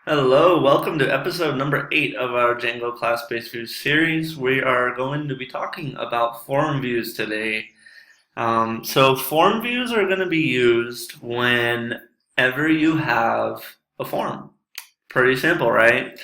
Hello, welcome to episode number 8 of our Django class-based views series. We are going to be talking about form views today. So form views are going to be used whenever you have a form. Pretty simple, right?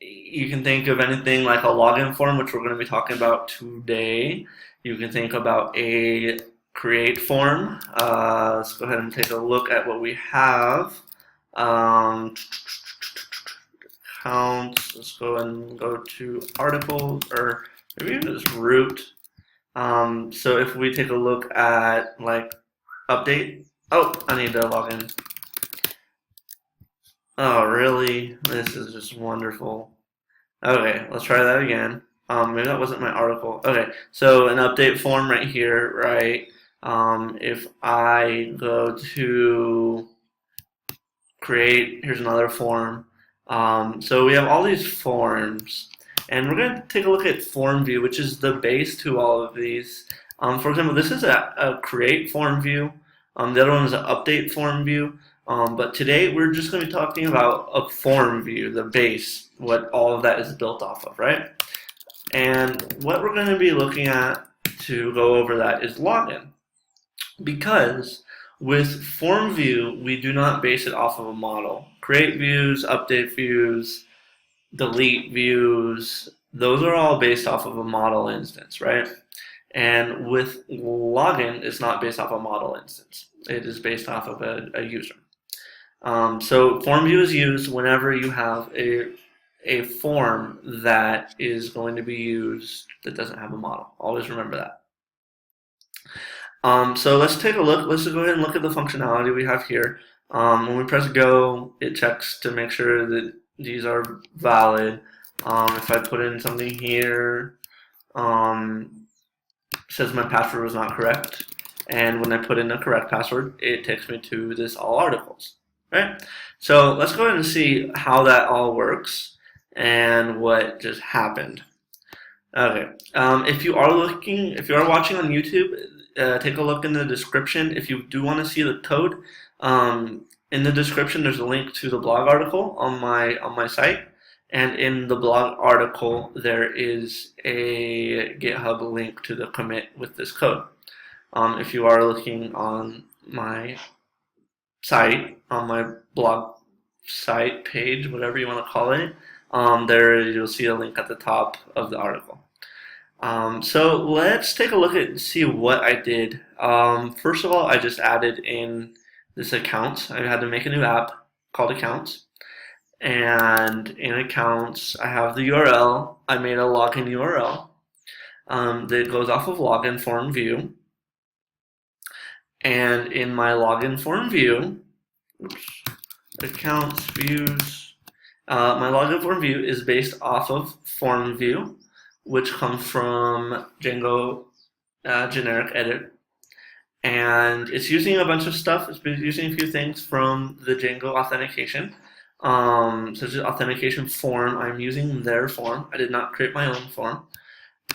You can think of anything like a login form, which we're going to be talking about today. You can think about a create form. Let's go ahead and take a look at what we have. Counts. Let's go and go to articles, or maybe it was root. So if we take a look at like update. Oh, I need to log in. Oh, really? This is just wonderful. Okay, let's try that again. Maybe that wasn't my article. Okay, so an update form right here, right? If I go to create, here's another form. So we have all these forms, and we're going to take a look at form view, which is the base to all of these. For example, this is a create form view. The other one is an update form view. But today we're just going to be talking about a form view, the base, what all of that is built off of, right? And what we're going to be looking at to go over that is login. Because with form view, we do not base it off of a model. Create views, update views, delete views, those are all based off of a model instance, right? And with login, it's not based off a model instance. It is based off of a user. So form view is used whenever you have a form that is going to be used that doesn't have a model. Always remember that. So let's take a look. Let's go ahead and look at the functionality we have here. When we press go, it checks to make sure that these are valid. If I put in something here, it says my password was not correct. And when I put in the correct password, it takes me to this all articles. Right? So let's go ahead and see how that all works and what just happened. Okay. If you are watching on YouTube, take a look in the description. If you do want to see the code, in the description there's a link to the blog article on my site, and in the blog article there is a GitHub link to the commit with this code. If you are looking on my site, on my blog site page, whatever you want to call it, there you'll see a link at the top of the article. So let's take a look at and see what I did. First of all, I just added in this account. I had to make a new app called accounts. And in accounts, I have the URL. I made a login URL that goes off of login form view. And in my login form view, accounts views, my login form view is based off of form view, which comes from Django generic edit. And it's using a bunch of stuff. It's been using a few things from the Django authentication, such as authentication form. I'm using their form. I did not create my own form.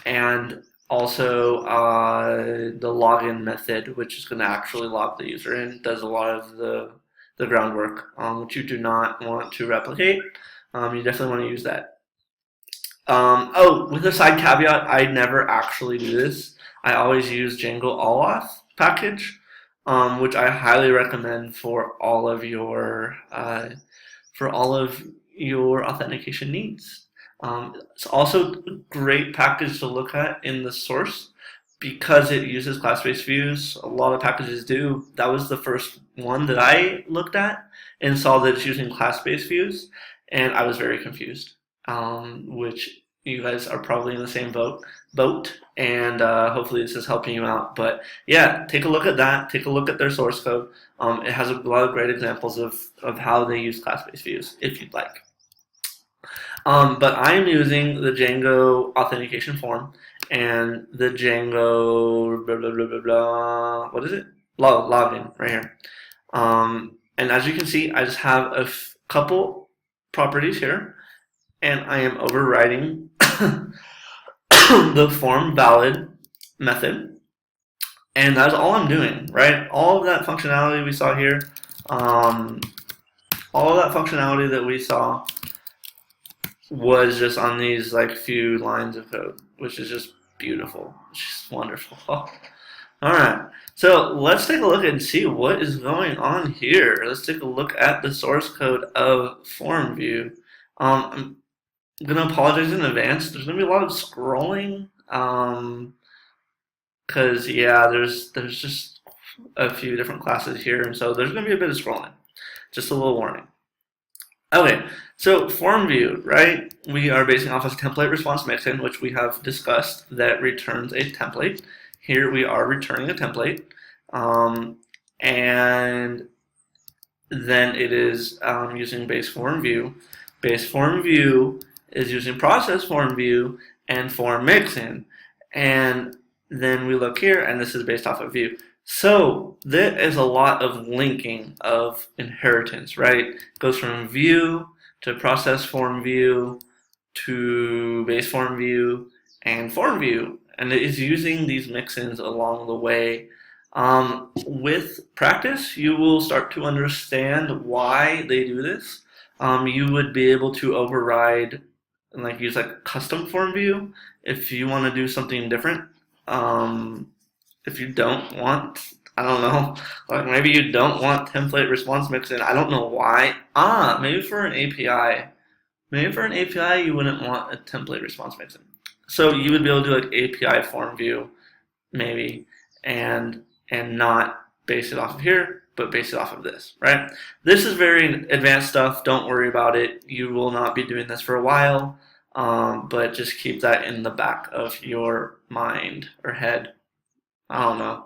And also the login method, which is going to actually log the user in, does a lot of the groundwork, which you do not want to replicate. You definitely want to use that. With a side caveat, I never actually do this. I always use Django AllAuth package, which I highly recommend for all of your authentication needs. It's also a great package to look at in the source because it uses class-based views. A lot of packages do. That was the first one that I looked at and saw that it's using class-based views, and I was very confused, which you guys are probably in the same boat, and hopefully this is helping you out. But yeah, take a look at that. Take a look at their source code. It has a lot of great examples of how they use class-based views, if you'd like. But I'm using the Django authentication form and the Django blah, blah, blah, blah, blah, what is it? Login right here. And as you can see, I just have a couple properties here, and I am overriding the form valid method, and that's all I'm doing, right? All of that functionality we saw here, all that functionality that we saw was just on these like few lines of code, which is just beautiful. It's just wonderful. All right, so let's take a look and see what is going on here. Let's take a look at the source code of FormView. I'm gonna apologize in advance. There's gonna be a lot of scrolling, because yeah, there's just a few different classes here, and so there's gonna be a bit of scrolling. Just a little warning. Okay, so FormView, right? We are basing off of template response mixin, which we have discussed, that returns a template. Here we are returning a template, and then it is using base form view. Base form view is using process form view and form mixin, and then we look here, and this is based off of view. So there is a lot of linking of inheritance, right? It goes from view to process form view to base form view and form view, and it is using these mixins along the way. With practice, you will start to understand why they do this. You would be able to override and like use like custom form view if you want to do something different. If you don't want, I don't know, like maybe you don't want template response mixin. I don't know why. Maybe for an API. Maybe for an API you wouldn't want a template response mixin. So you would be able to do like API form view, maybe, and not base it off of here, but base it off of this, right? This is very advanced stuff. Don't worry about it. You will not be doing this for a while, but just keep that in the back of your mind or head. I don't know.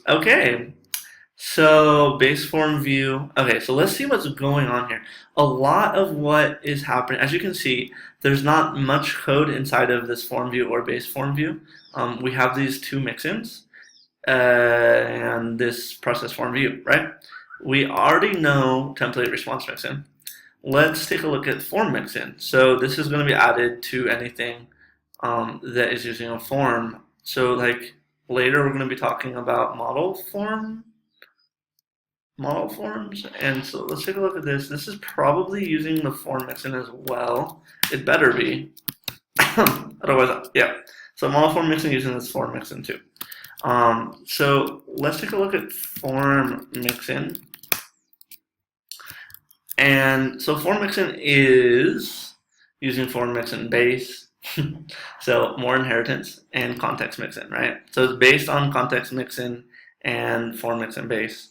Okay, so base form view. Okay, so let's see what's going on here. A lot of what is happening, as you can see, there's not much code inside of this form view or base form view. We have these two mixins and this process form view, right? We already know template response mixin. Let's take a look at form mixin. So this is going to be added to anything that is using a form. So like later we're going to be talking about model forms, and so let's take a look at this. This is probably using the form mixin as well. It better be. Otherwise, yeah. So model form mixin using this form mixin too. So let's take a look at form mixin. And so form mixin is using form mixin base. So more inheritance and context mixin, right? So it's based on context mixin and form mixin base.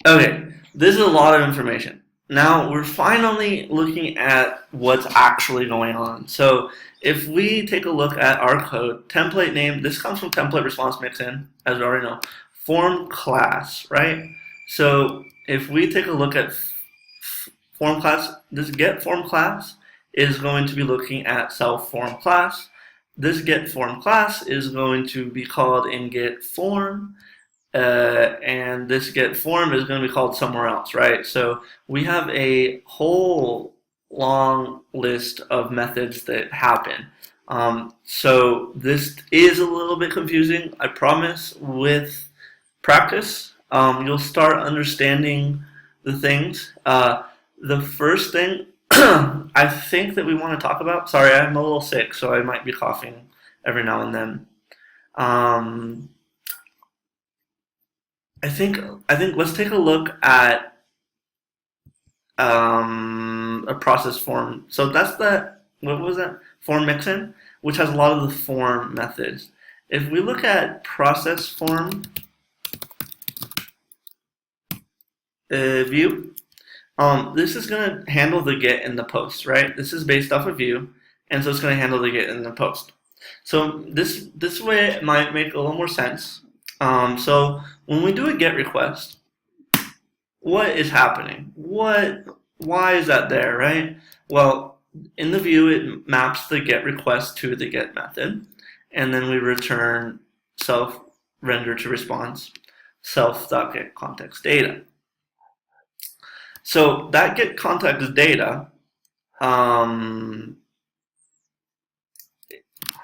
Okay, this is a lot of information. Now we're finally looking at what's actually going on. So if we take a look at our code, template name, this comes from template response mixin, as we already know. Form class, right? So if we take a look at form class, this get form class is going to be looking at self form class. This get form class is going to be called in get form. And this get form is going to be called somewhere else, right? So we have a whole long list of methods that happen. So this is a little bit confusing. I promise with practice, you'll start understanding the things. The first thing I think that we want to talk about, sorry, I'm a little sick, so I might be coughing every now and then. I think let's take a look at a process form. So that's what was that? Form mixin, which has a lot of the form methods. If we look at process form view, this is going to handle the get and the post, right? This is based off of view, and so it's going to handle the get and the post. So this way it might make a little more sense. So when we do a get request, what is happening? Why is that there, right? Well, in the view, it maps the get request to the get method, and then we return self render to response self.get context data. So that get context data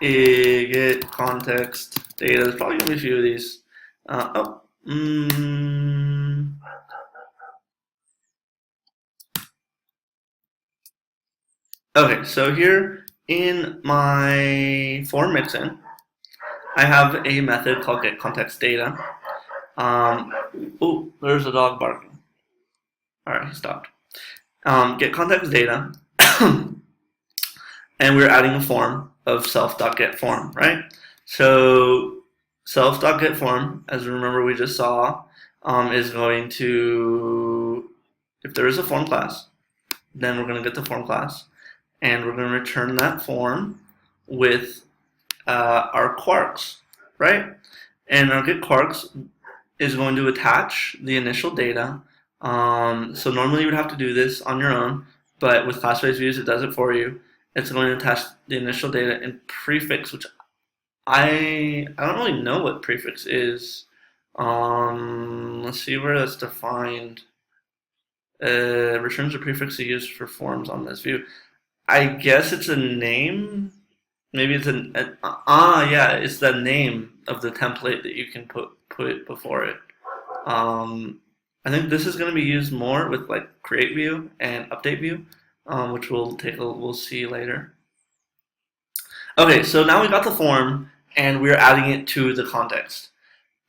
get context data. There's probably gonna be a few of these. Okay, so here in my form mixin, I have a method called getContextData. Oh, there's a dog barking. All right, he stopped. GetContextData, and we're adding a form of self.getForm, right? So self.getForm, as you remember we just saw, is going to, if there is a form class, then we're going to get the form class, and we're going to return that form with our quarks, right? And our getQuarks is going to attach the initial data. So normally you would have to do this on your own, but with class-based views, it does it for you. It's going to attach the initial data and prefix, which I don't really know what prefix is. Let's see where that's defined. Returns a prefix used for forms on this view. I guess it's a name. Maybe it's yeah, it's the name of the template that you can put before it. I think this is going to be used more with like create view and update view, which we'll see later. Okay, so now we got the form and we're adding it to the context,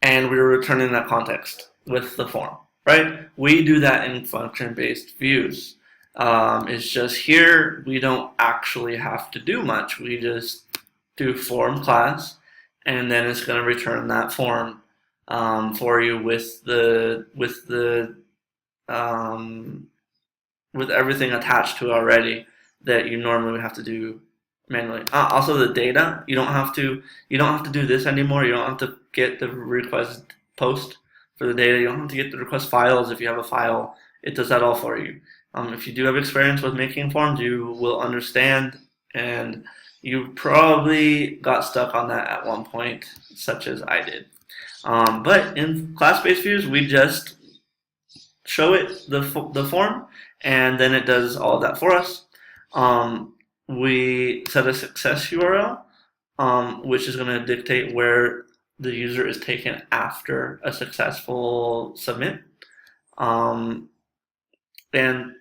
and we're returning that context with the form, right? We do that in function-based views. It's just here we don't actually have to do much. We just do form class, and then it's going to return that form for you with everything attached to it already that you normally would have to do manually. Also, the data, you don't have to do this anymore. You don't have to get the request post for the data. You don't have to get the request files. If you have a file, it does that all for you. If you do have experience with making forms, you will understand, and you probably got stuck on that at one point, such as I did. But in class-based views, we just show it the form, and then it does all of that for us. We set a success URL, which is going to dictate where the user is taken after a successful submit. And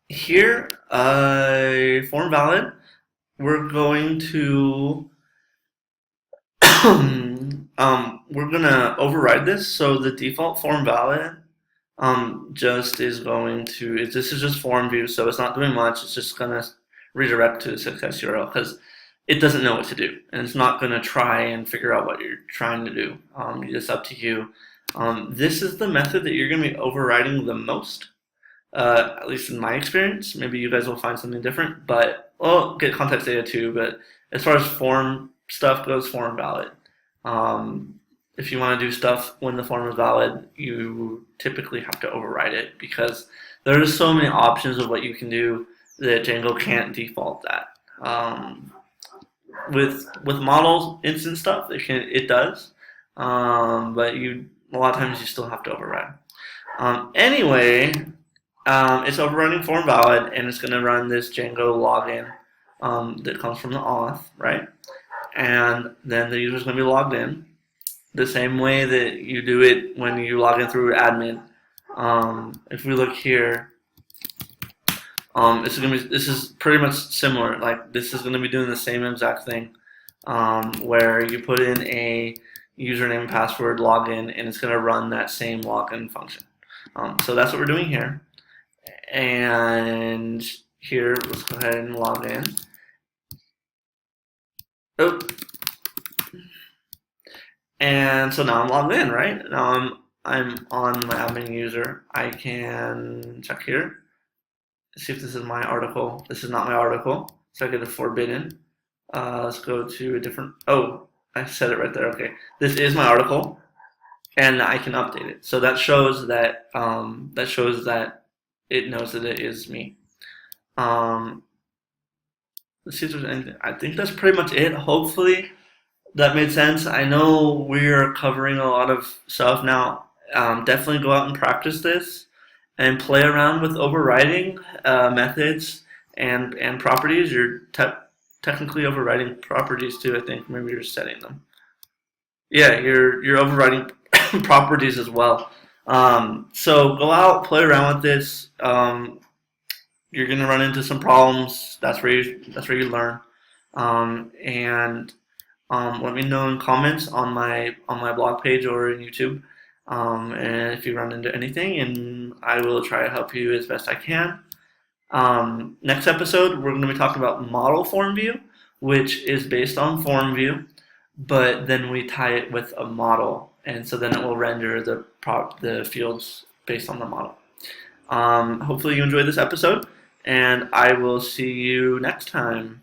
here, form valid, we're going to override this. So the default form valid just is going to, this is just form view, so it's not doing much. It's just going to redirect to the success URL because it doesn't know what to do, and it's not going to try and figure out what you're trying to do. It's up to you. This is the method that you're going to be overriding the most, at least in my experience. Maybe you guys will find something different, but well, get context data too. But as far as form stuff goes, form valid. If you want to do stuff when the form is valid, you typically have to override it because there's so many options of what you can do that Django can't default that. With model instance stuff, it does, but a lot of times you still have to override. Anyway, it's overriding form valid, and it's going to run this Django login that comes from the auth, right? And then the user is going to be logged in the same way that you do it when you log in through admin. If we look here, this is pretty much similar. Like this is going to be doing the same exact thing, where you put in a username, password, login, and it's going to run that same login function. So that's what we're doing here. And here, let's go ahead and log in. Oh. And so now I'm logged in, right? Now I'm on my admin user. I can check here. See if this is my article. This is not my article, so I get a forbidden. Let's go to a different. Oh, I said it right there. Okay, this is my article, and I can update it. So that shows that it knows that it is me. Let's see if there's anything. I think that's pretty much it. Hopefully that made sense. I know we're covering a lot of stuff now. Definitely go out and practice this and play around with overriding methods and properties. You're technically overriding properties too, I think. Maybe you're setting them. Yeah, you're overriding properties as well. So go out, play around with this. you're gonna run into some problems. That's where you learn. And let me know in comments on my blog page or in YouTube. And if you run into anything, and I will try to help you as best I can. Next episode, we're going to be talking about model form view, which is based on form view, but then we tie it with a model, and so then it will render the fields based on the model. Hopefully you enjoyed this episode, and I will see you next time.